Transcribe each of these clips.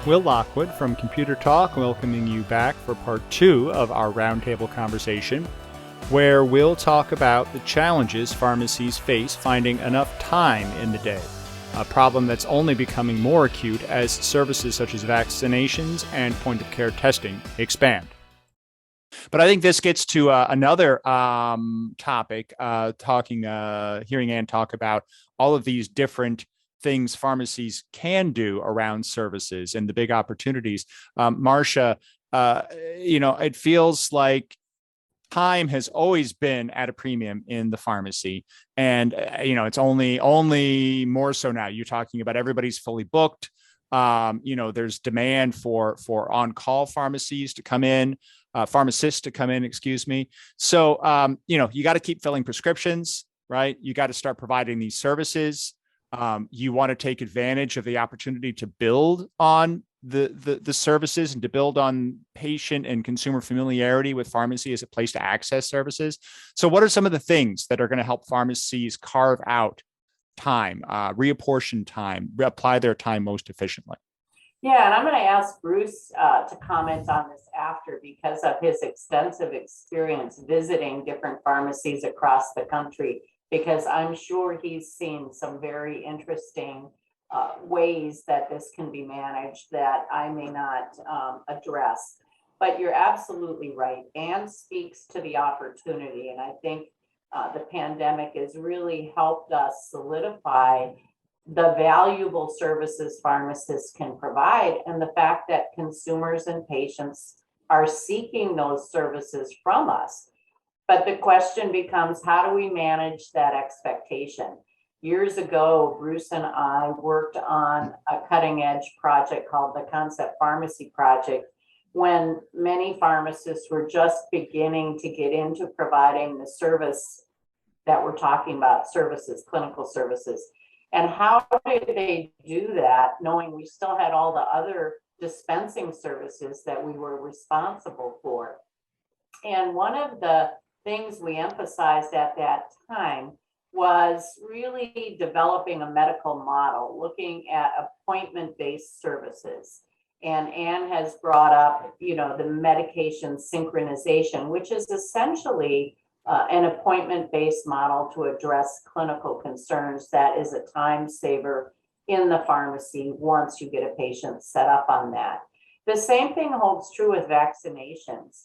Will Lockwood from ComputerTalk, welcoming you back for part 2 of our Roundtable conversation, where we'll talk about the challenges pharmacies face finding enough time in the day, a problem that's only becoming more acute as services such as vaccinations and point-of-care testing expand. But I think this gets to another topic, hearing Ann talk about all of these different things pharmacies can do around services and the big opportunities. Marsha, it feels like time has always been at a premium in the pharmacy, and it's only more so now. You're talking about everybody's fully booked. There's demand for on-call pharmacies to come in, pharmacists to come in, excuse me. So, you got to keep filling prescriptions, right? You got to start providing these services. You want to take advantage of the opportunity to build on the services and to build on patient and consumer familiarity with pharmacy as a place to access services. So what are some of the things that are going to help pharmacies carve out time, reapportion time, apply their time most efficiently? Yeah, and I'm going to ask Bruce to comment on this after, because of his extensive experience visiting different pharmacies across the country, because I'm sure he's seen some very interesting ways that this can be managed that I may not address. But you're absolutely right. Anne speaks to the opportunity, and I think the pandemic has really helped us solidify the valuable services pharmacists can provide, and the fact that consumers and patients are seeking those services from us. But the question becomes, how do we manage that expectation? Years ago, Bruce and I worked on a cutting edge project called the Concept Pharmacy Project, when many pharmacists were just beginning to get into providing the service that we're talking about, services, clinical services. And how did they do that, knowing we still had all the other dispensing services that we were responsible for? And one of the things we emphasized at that time was really developing a medical model, looking at appointment-based services. And Anne has brought up, the medication synchronization, which is essentially an appointment-based model to address clinical concerns. That is a time saver in the pharmacy once you get a patient set up on that. The same thing holds true with vaccinations.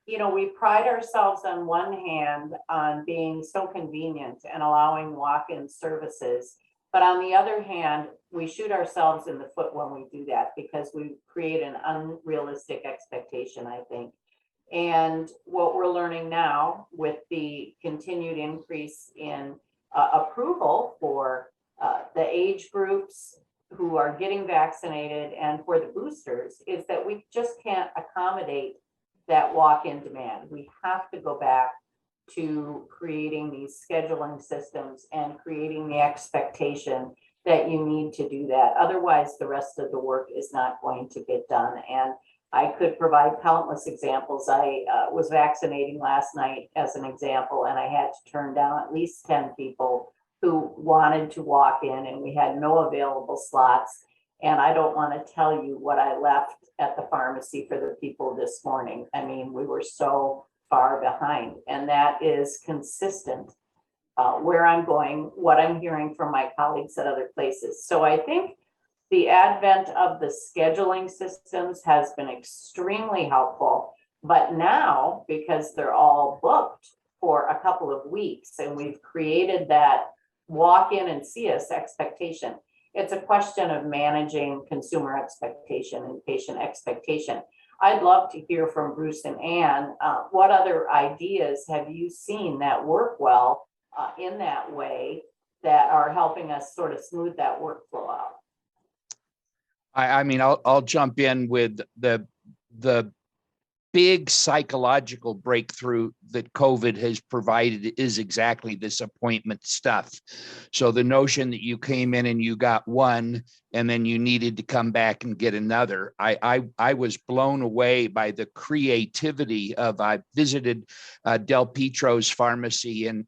We pride ourselves on one hand on being so convenient and allowing walk-in services, but on the other hand, we shoot ourselves in the foot when we do that, because we create an unrealistic expectation, I think. And what we're learning now with the continued increase in approval for the age groups who are getting vaccinated and for the boosters is that we just can't accommodate that walk-in demand. We have to go back to creating these scheduling systems and creating the expectation that you need to do that. Otherwise, the rest of the work is not going to get done. And I could provide countless examples. I was vaccinating last night as an example, and I had to turn down at least 10 people who wanted to walk in, and we had no available slots. And I don't want to tell you what I left at the pharmacy for the people this morning. I mean, we were so far behind, and that is consistent where I'm going, what I'm hearing from my colleagues at other places. So I think the advent of the scheduling systems has been extremely helpful, but now, because they're all booked for a couple of weeks and we've created that walk in and see us expectation, it's a question of managing consumer expectation and patient expectation. I'd love to hear from Bruce and Anne. What other ideas have you seen that work well in that way that are helping us sort of smooth that workflow out? I'll jump in with the big psychological breakthrough that COVID has provided is exactly this appointment stuff. So the notion that you came in and you got one and then you needed to come back and get another. I was blown away by the creativity of, I visited Del Pietro's pharmacy in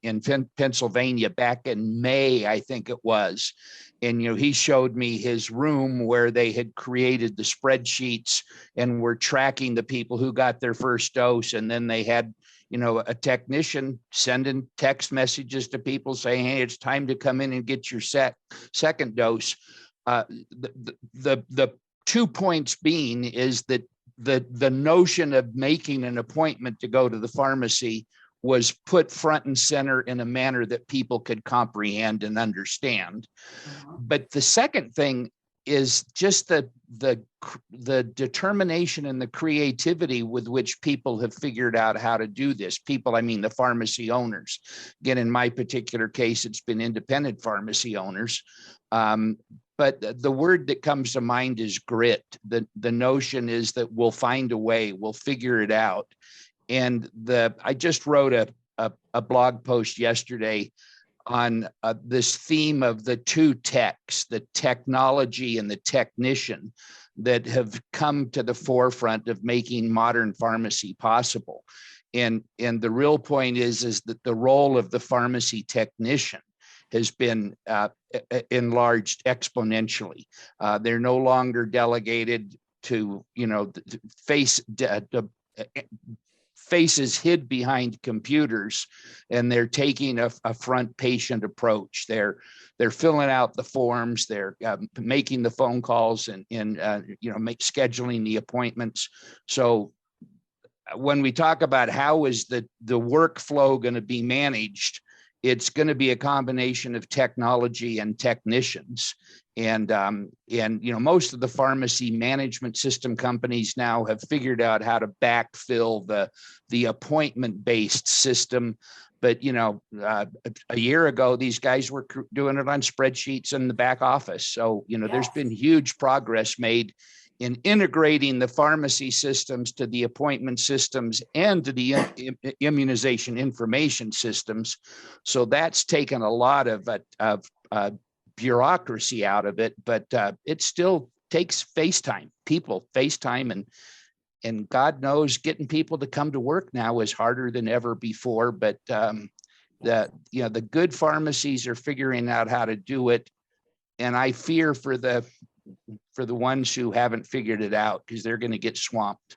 Pennsylvania back in May, I think it was. And, he showed me his room where they had created the spreadsheets and were tracking the people who got their first dose. And then they had, a technician sending text messages to people saying, hey, it's time to come in and get your second dose. The 2 points being is that the notion of making an appointment to go to the pharmacy was put front and center in a manner that people could comprehend and understand. But the second thing is just the determination and the creativity with which people have figured out how to do this. People, I mean, the pharmacy owners. Again, in my particular case, it's been independent pharmacy owners. But the word that comes to mind is grit. The notion is that we'll find a way, we'll figure it out. And I just wrote a blog post yesterday on this theme of the two techs, the technology and the technician, that have come to the forefront of making modern pharmacy possible. And the real point is that the role of the pharmacy technician has been enlarged exponentially. They're no longer delegated to, faces hid behind computers, and they're taking a front patient approach. They're filling out the forms, they're making the phone calls and scheduling the appointments. So when we talk about how is the workflow going to be managed, it's going to be a combination of technology and technicians. And most of the pharmacy management system companies now have figured out how to backfill the appointment-based system. But, a year ago, these guys were doing it on spreadsheets in the back office. So, there's been huge progress made in integrating the pharmacy systems to the appointment systems and to the immunization information systems. So that's taken a lot of bureaucracy out of it, but it still takes FaceTime, and God knows getting people to come to work now is harder than ever before. But the good pharmacies are figuring out how to do it, and I fear for the ones who haven't figured it out, because they're going to get swamped.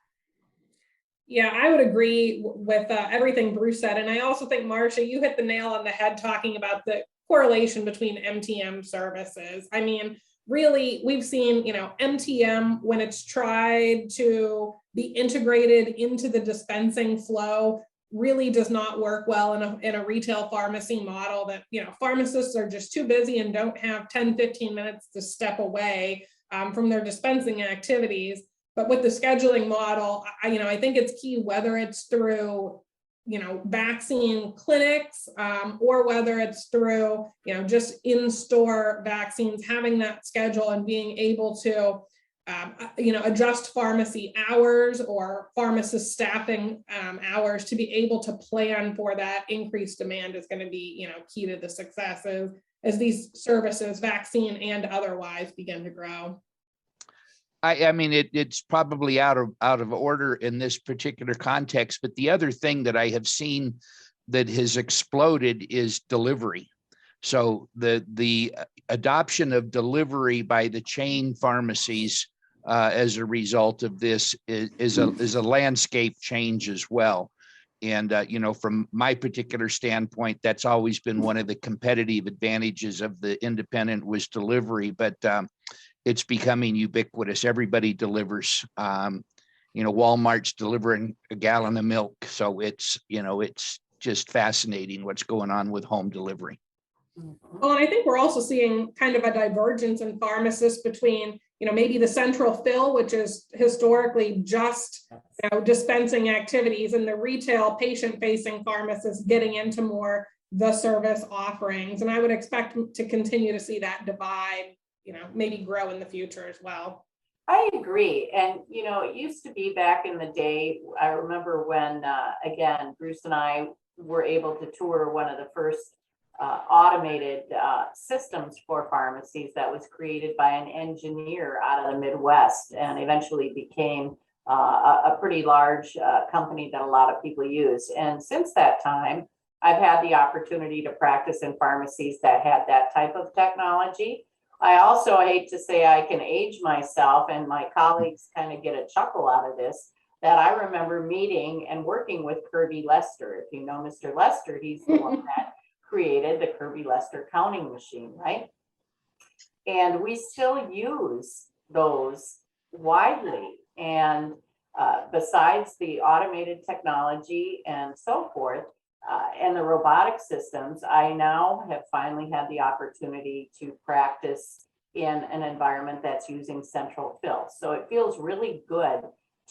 Yeah, I would agree with everything Bruce said. And I also think, Marsha, you hit the nail on the head talking about the correlation between MTM services. I mean, really, we've seen, MTM, when it's tried to be integrated into the dispensing flow, really does not work well in a retail pharmacy model. That, pharmacists are just too busy and don't have 10, 15 minutes to step away from their dispensing activities. But with the scheduling model, I think it's key, whether it's through, vaccine clinics or whether it's through, just in-store vaccines, having that schedule and being able to, adjust pharmacy hours or pharmacist staffing hours to be able to plan for that increased demand is going to be, key to the success as these services, vaccine and otherwise, begin to grow. I mean, it's probably out of order in this particular context, but the other thing that I have seen that has exploded is delivery. So the adoption of delivery by the chain pharmacies as a result of this is a landscape change as well. And, from my particular standpoint, that's always been one of the competitive advantages of the independent was delivery, but it's becoming ubiquitous. Everybody delivers. Walmart's delivering a gallon of milk. So it's just fascinating what's going on with home delivery. Well, and I think we're also seeing kind of a divergence in pharmacists between, maybe the central fill, which is historically just dispensing activities, and the retail patient-facing pharmacists getting into more the service offerings. And I would expect to continue to see that divide, maybe grow in the future as well. I agree. And, it used to be back in the day, I remember when, again, Bruce and I were able to tour one of the first automated systems for pharmacies that was created by an engineer out of the Midwest, and eventually became a pretty large company that a lot of people use. And since that time, I've had the opportunity to practice in pharmacies that had that type of technology. I also hate to say I can age myself, and my colleagues kind of get a chuckle out of this, that I remember meeting and working with Kirby Lester. If you know Mr. Lester, he's the one that created the Kirby Lester counting machine, right? And we still use those widely. And besides the automated technology and so forth, and the robotic systems, I now have finally had the opportunity to practice in an environment that's using central fill. So it feels really good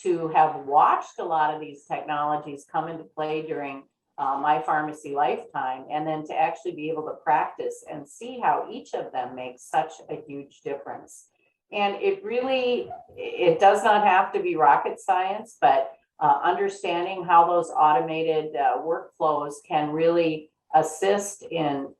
to have watched a lot of these technologies come into play during my pharmacy lifetime, and then to actually be able to practice and see how each of them makes such a huge difference. And it does not have to be rocket science, but understanding how those automated workflows can really assist in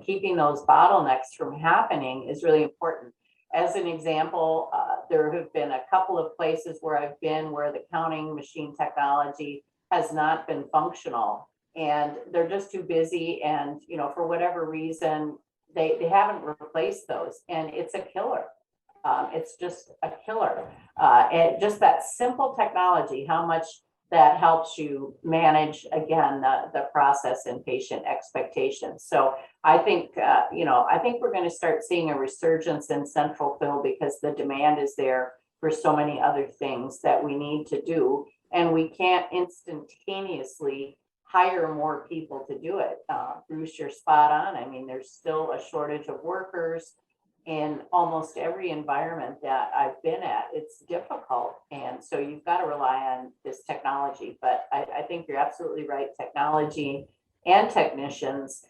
keeping those bottlenecks from happening is really important. As an example, there have been a couple of places where I've been where the counting machine technology has not been functional, and they're just too busy, and for whatever reason they haven't replaced those, and it's a killer. It's just a killer. And just that simple technology, how much that helps you manage, again, the process and patient expectations. So I think, I think we're going to start seeing a resurgence in central fill because the demand is there for so many other things that we need to do. And we can't instantaneously hire more people to do it. Bruce, you're spot on. I mean, there's still a shortage of workers in almost every environment that I've been at. It's difficult. And so you've got to rely on this technology. But I think you're absolutely right. Technology and technicians.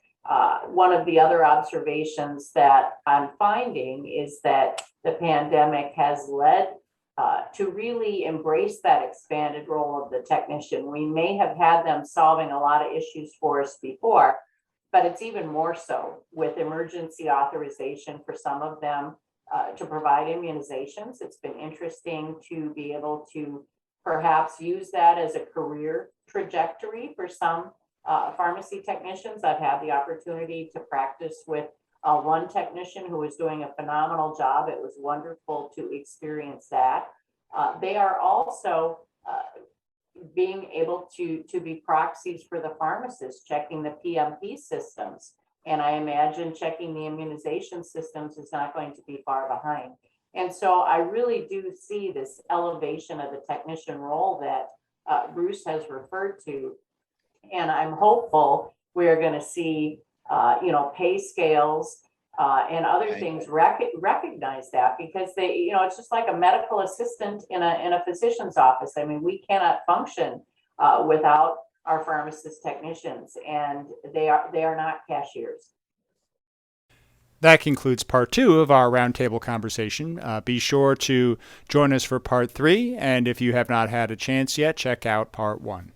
One of the other observations that I'm finding is that the pandemic has led to really embrace that expanded role of the technician. We may have had them solving a lot of issues for us before, but it's even more so with emergency authorization for some of them to provide immunizations. It's been interesting to be able to perhaps use that as a career trajectory for some pharmacy technicians. I've had the opportunity to practice with one technician who was doing a phenomenal job. It was wonderful to experience that. They are also being able to be proxies for the pharmacists, checking the PMP systems. And I imagine checking the immunization systems is not going to be far behind. And so I really do see this elevation of the technician role that Bruce has referred to. And I'm hopeful we're going to see, pay scales and other things recognize that, because they, it's just like a medical assistant in a physician's office. I mean, we cannot function without our pharmacist technicians, and they are not cashiers. That concludes part 2 of our roundtable conversation. Be sure to join us for part 3, and if you have not had a chance yet, check out part 1.